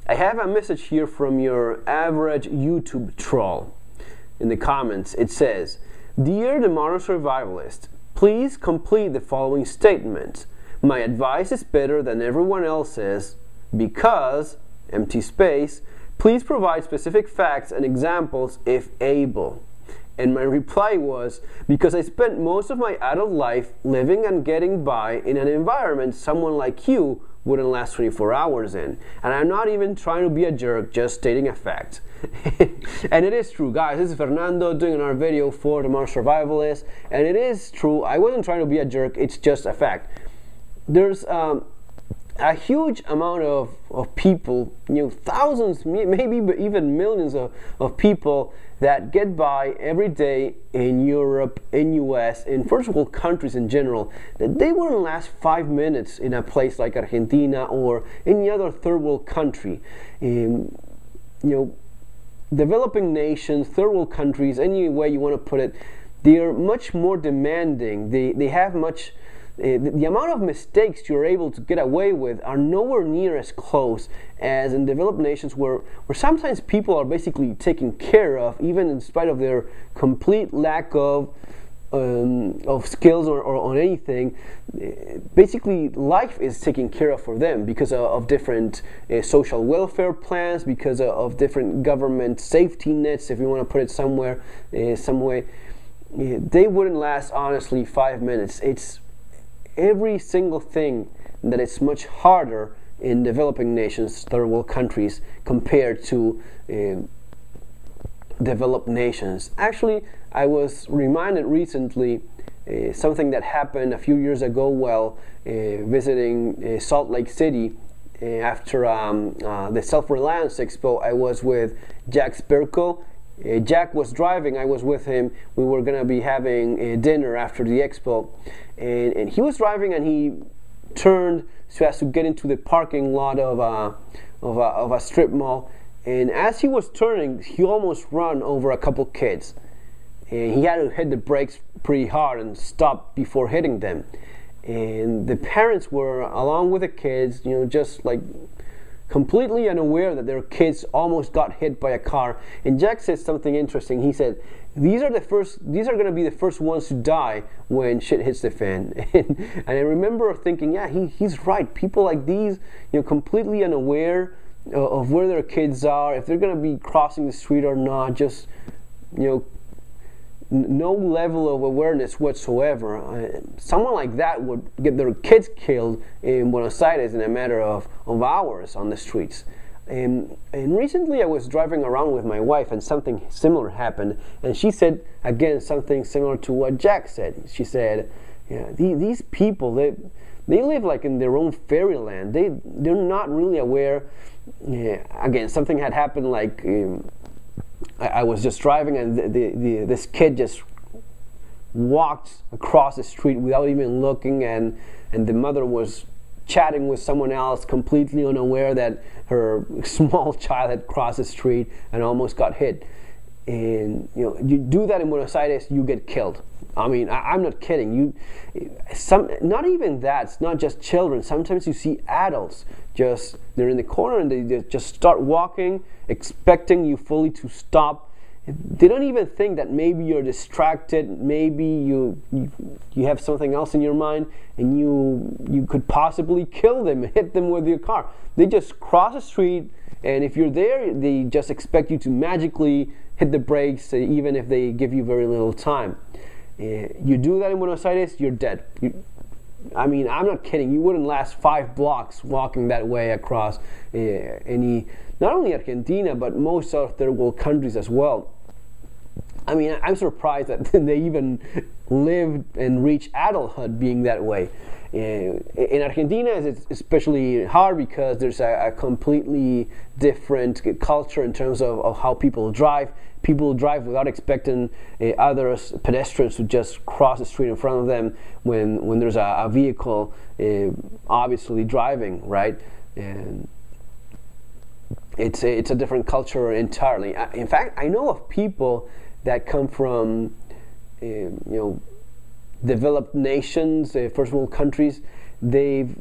I have a message here from your average YouTube troll. In the comments, it says, "Dear the Modern Survivalist, please complete the following statement. My advice is better than everyone else's because, empty space, please provide specific facts and examples if able." And my reply was, because I spent most of my adult life living and getting by in an environment someone like you wouldn't last 24 hours in. And I'm not even trying to be a jerk, just stating a fact. And it is true, guys. This is Fernando doing another video for the Modern Survivalist. And it is true. I wasn't trying to be a jerk. It's just a fact. There's a huge amount of people, thousands, maybe even millions of people that get by every day in Europe, in US, in first world countries in general, that they wouldn't last 5 minutes in a place like Argentina or any other third world country. Developing nations, third world countries, any way you want to put it, they are much more demanding. They have much. The amount of mistakes you're able to get away with are nowhere near as close as in developed nations where sometimes people are basically taken care of, even in spite of their complete lack of skills or on anything. Basically, life is taken care of for them because of different social welfare plans, because of different government safety nets, if you want to put it some way. They wouldn't last, honestly, 5 minutes. It's every single thing that is much harder in developing nations, third world countries, compared to developed nations. Actually, I was reminded recently something that happened a few years ago while visiting Salt Lake City after the Self-Reliance Expo. I was with Jack Sperko. Jack was driving, I was with him. We were going to be having dinner after the expo, and he was driving, and he turned so as to get into the parking lot of a strip mall, and as he was turning, he almost ran over a couple kids, and he had to hit the brakes pretty hard and stop before hitting them. And the parents were along with the kids, just like completely unaware that their kids almost got hit by a car. And Jack said something interesting. He said, these are going to be the first ones to die when shit hits the fan. And I remember thinking, yeah, he's right. People like these, completely unaware of where their kids are, if they're going to be crossing the street or not, just, no level of awareness whatsoever. Someone like that would get their kids killed in Buenos Aires in a matter of hours on the streets. And recently I was driving around with my wife, and something similar happened, and she said again something similar to what Jack said. She said, yeah, these people, they live like in their own fairyland. They're not really aware. Again, something had happened, like I was just driving, and this kid just walked across the street without even looking, and the mother was chatting with someone else, completely unaware that her small child had crossed the street and almost got hit. And you do that in Buenos Aires, you get killed. I mean, I'm not kidding. Not even that. It's not just children. Sometimes you see adults they're in the corner and they just start walking, expecting you fully to stop. They don't even think that maybe you're distracted, maybe you have something else in your mind, and you could possibly kill them, hit them with your car. They just cross the street, and if you're there, they just expect you to magically hit the brakes, even if they give you very little time. You do that in Buenos Aires, you're dead. I mean, I'm not kidding. You wouldn't last 5 blocks walking that way across not only Argentina, but most of third world countries as well. I mean, I'm surprised that they even lived and reached adulthood being that way. In Argentina, it's especially hard because there's a completely different culture in terms of how people drive. People drive without expecting others, pedestrians, to just cross the street in front of them when there's a vehicle obviously driving, right? And it's a different culture entirely. In fact, I know of people that come from developed nations, first world countries. They've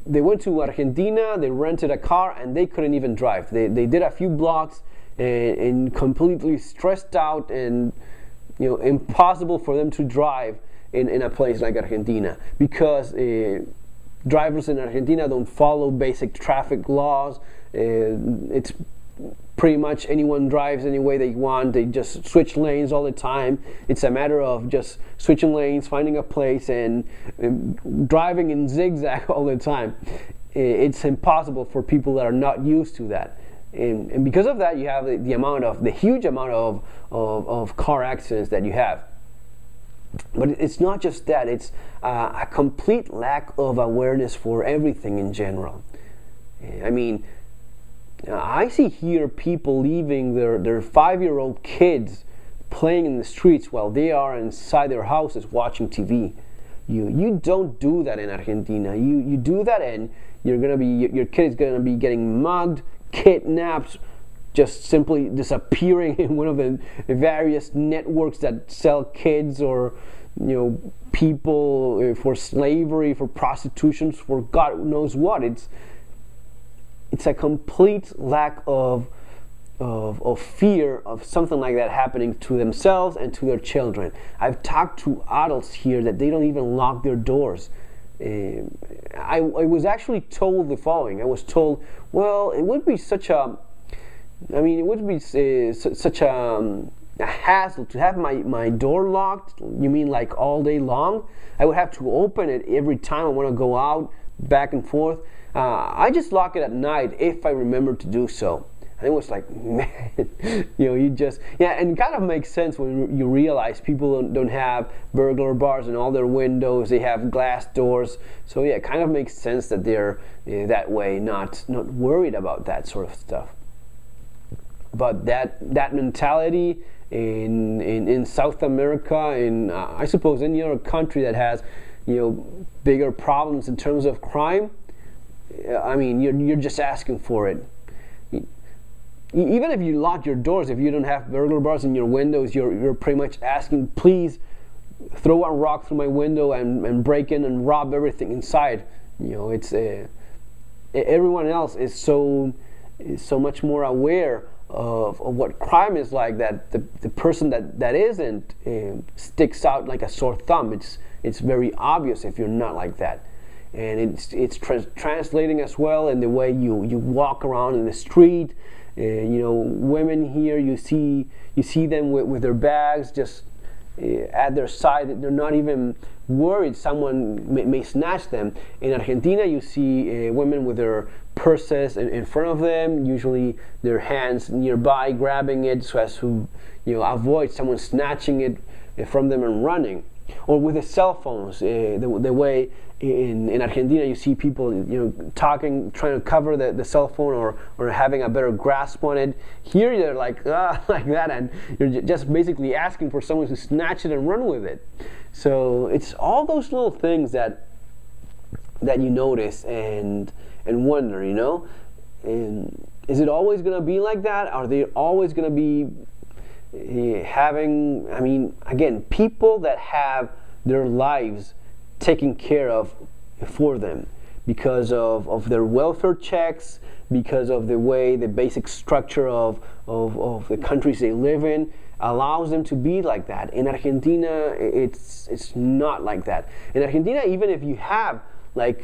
they went to Argentina, they rented a car, and they couldn't even drive. They did a few blocks and completely stressed out and impossible for them to drive in a place like Argentina, because drivers in Argentina don't follow basic traffic laws. It's pretty much anyone drives any way they want. They just switch lanes all the time. It's a matter of just switching lanes, finding a place, and driving in zigzag all the time. It's impossible for people that are not used to that. And because of that, you have the huge amount of car accidents that you have. But it's not just that, it's a complete lack of awareness for everything in general. I mean, I see here people leaving their 5-year-old kids playing in the streets while they are inside their houses watching TV. You don't do that in Argentina. You do that and your kid is gonna be getting mugged, kidnapped, just simply disappearing in one of the various networks that sell kids or people for slavery, for prostitution, for God knows what. It's a complete lack of fear of something like that happening to themselves and to their children. I've talked to adults here that they don't even lock their doors. I was actually told the following. I was told, well, it would be such a hassle to have my door locked. You mean like all day long? I would have to open it every time I want to go out, back and forth. I just lock it at night if I remember to do so. And it was like, man, you just, and it kind of makes sense when you realize people don't have burglar bars in all their windows. They have glass doors. So it kind of makes sense that they're that way, not worried about that sort of stuff. But that mentality in South America, in I suppose any other country that has bigger problems in terms of crime, I mean, you're just asking for it. Even if you lock your doors, if you don't have burglar bars in your windows, you're pretty much asking, please throw a rock through my window and break in and rob everything inside. It's everyone else is so much more aware of what crime is like, that the person that isn't sticks out like a sore thumb. It's very obvious if you're not like that. And it's translating as well in the way you walk around in the street. Women here, you see them with their bags just at their side. They're not even worried someone may snatch them. In Argentina, you see women with their purses in front of them, usually their hands nearby grabbing it so as to avoid someone snatching it from them and running. Or with the cell phones, the way in Argentina you see people talking, trying to cover the cell phone or having a better grasp on it. Here they're like that, and you're just basically asking for someone to snatch it and run with it. So it's all those little things that you notice and wonder, and is it always going to be like that? Are they always going to be having, again, people that have their lives taken care of for them because of their welfare checks, because of the way the basic structure of the countries they live in allows them to be like that. In Argentina, it's not like that. In Argentina, even if you have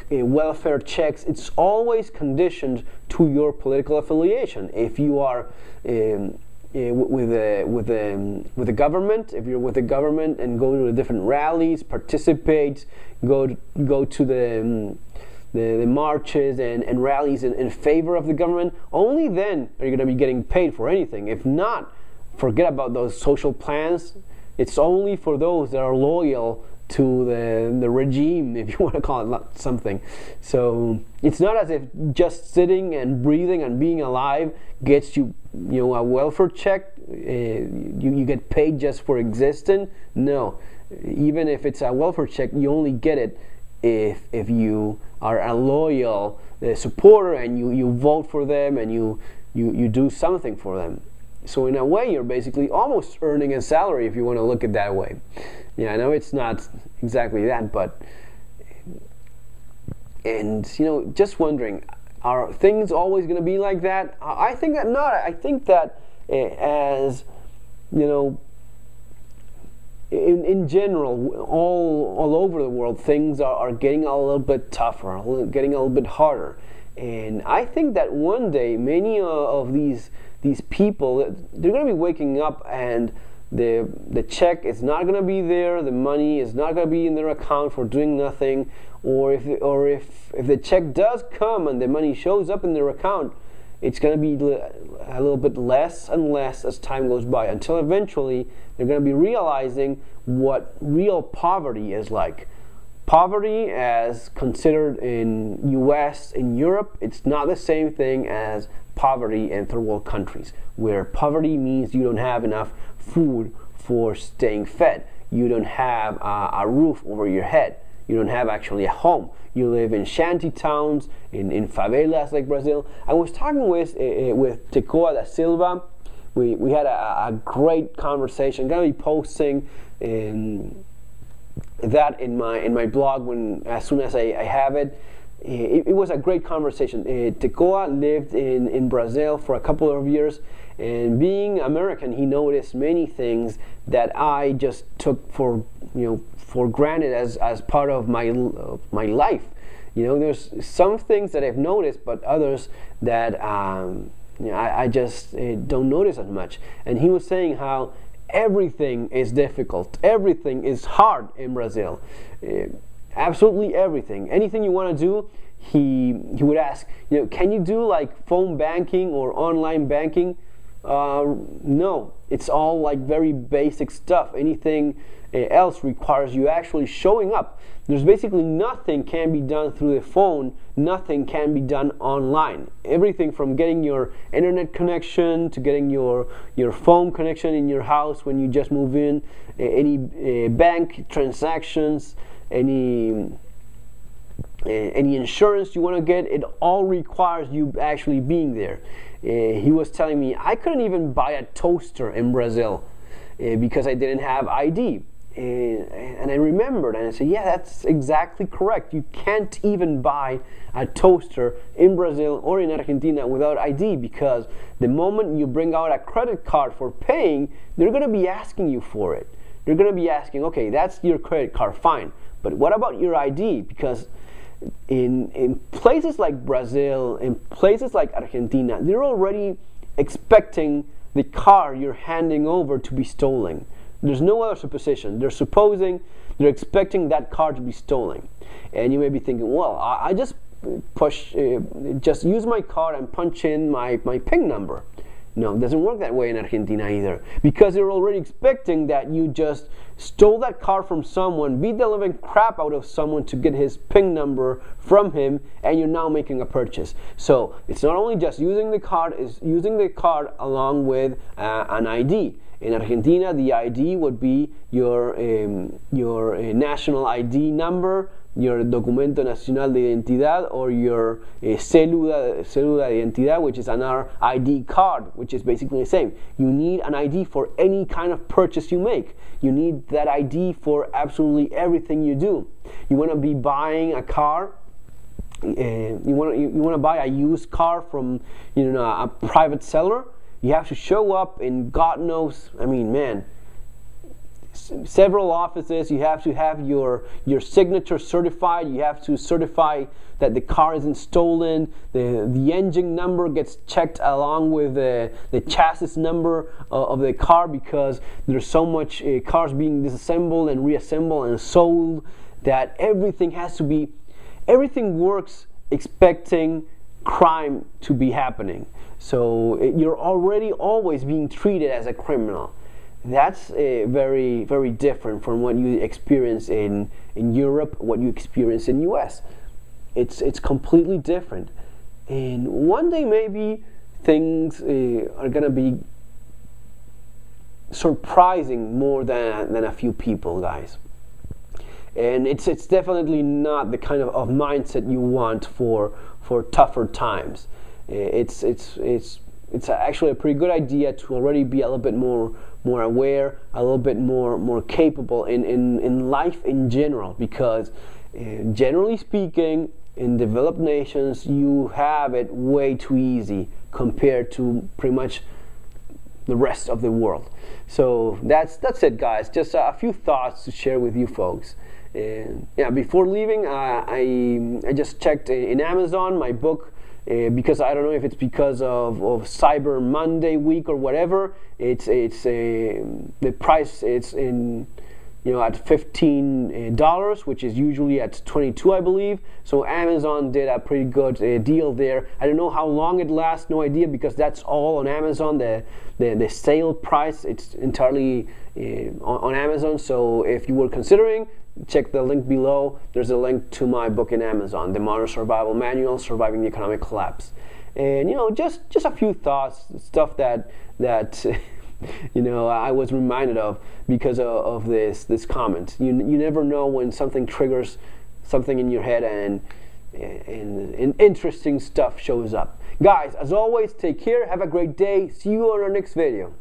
welfare checks, it's always conditioned to your political affiliation. If you are with the government, if you're with the government and go to the different rallies, participate, go to the marches and rallies in favor of the government, only then are you going to be getting paid for anything. If not, forget about those social plans. It's only for those that are loyal to the regime, if you want to call it something. So it's not as if just sitting and breathing and being alive gets you a welfare check. You get paid just for existing. No, even if it's a welfare check, you only get it if you are a loyal supporter and you vote for them and you do something for them. So in a way, you're basically almost earning a salary if you want to look at it that way. Yeah, I know it's not exactly that, but And just wondering, are things always going to be like that? I think that not. I think that as in general, all over the world, things are getting a little bit tougher, getting a little bit harder. And I think that one day, many of these people, they're going to be waking up, and the check is not going to be there, the money is not going to be in their account for doing nothing, or if the check does come and the money shows up in their account, it's going to be a little bit less and less as time goes by, until eventually they're going to be realizing what real poverty is like. Poverty, as considered in US, in Europe, it's not the same thing as poverty in third world countries, where poverty means you don't have enough food for staying fed, you don't have a roof over your head, you don't have actually a home, you live in shanty towns, in favelas like Brazil. I was talking with Tecoa da Silva. We had a great conversation. I'm going to be posting that in my blog as soon as I have it. It was a great conversation. Tecoa lived in Brazil for a couple of years, and being American, he noticed many things that I just took for granted as part of my life. There's some things that I've noticed, but others that I just don't notice as much. And he was saying how everything is difficult, everything is hard in Brazil. Absolutely everything. Anything you want to do, he would ask, can you do like phone banking or online banking? No, it's all like very basic stuff. Anything else requires you actually showing up. There's basically nothing can be done through the phone, nothing can be done online. Everything from getting your internet connection to getting your phone connection in your house when you just move in, any bank transactions, any insurance you want to get, it all requires you actually being there. He was telling me I couldn't even buy a toaster in Brazil because I didn't have ID. And I remembered, and I said, yeah, that's exactly correct. You can't even buy a toaster in Brazil or in Argentina without ID, because the moment you bring out a credit card for paying, they're going to be asking you for it. They're going to be asking, okay, that's your credit card, fine, but what about your ID? Because in places like Brazil, in places like Argentina, they're already expecting the car you're handing over to be stolen. There's no other supposition. They're expecting that car to be stolen. And you may be thinking, well, I just just use my card and punch in my PIN number. No, it doesn't work that way in Argentina either, because they're already expecting that you just stole that car from someone, beat the living crap out of someone to get his PIN number from him, and you're now making a purchase. So it's not only just using the card, it's using the card along with an ID. In Argentina, the ID would be your national ID number, your Documento Nacional de Identidad, or your célula de identidad, which is another ID card, which is basically the same. You need an ID for any kind of purchase you make. You need that ID for absolutely everything you do. You want to be buying a car, you want to buy a used car from a private seller. You have to show up in God knows, several offices. You have to have your signature certified. You have to certify that the car isn't stolen. The engine number gets checked along with the chassis number of the car, because there's so much cars being disassembled and reassembled and sold that everything works expecting crime to be happening. So you're already always being treated as a criminal. That's very, very different from what you experience in Europe, what you experience in US. It's completely different. And one day maybe things are going to be surprising more than a few people, guys. And it's definitely not the kind of mindset you want for tougher times. It's actually a pretty good idea to already be a little bit more aware, a little bit more capable in life in general, because generally speaking, in developed nations, you have it way too easy compared to pretty much the rest of the world. So that's it, guys. Just a few thoughts to share with you folks. And yeah, before leaving, I just checked in Amazon my book, because I don't know if it's because of Cyber Monday week or whatever. It's the price, it's in, at $15, which is usually at $22, I believe. So Amazon did a pretty good deal there. I don't know how long it lasts, no idea, because that's all on Amazon. The sale price, it's entirely on Amazon. So if you were considering, check the link below. There's a link to my book in Amazon, The Modern Survival Manual, Surviving the Economic Collapse. And just a few thoughts, stuff that I was reminded of because of this comment. You never know when something triggers something in your head and interesting stuff shows up. Guys, as always, take care, have a great day, see you on our next video.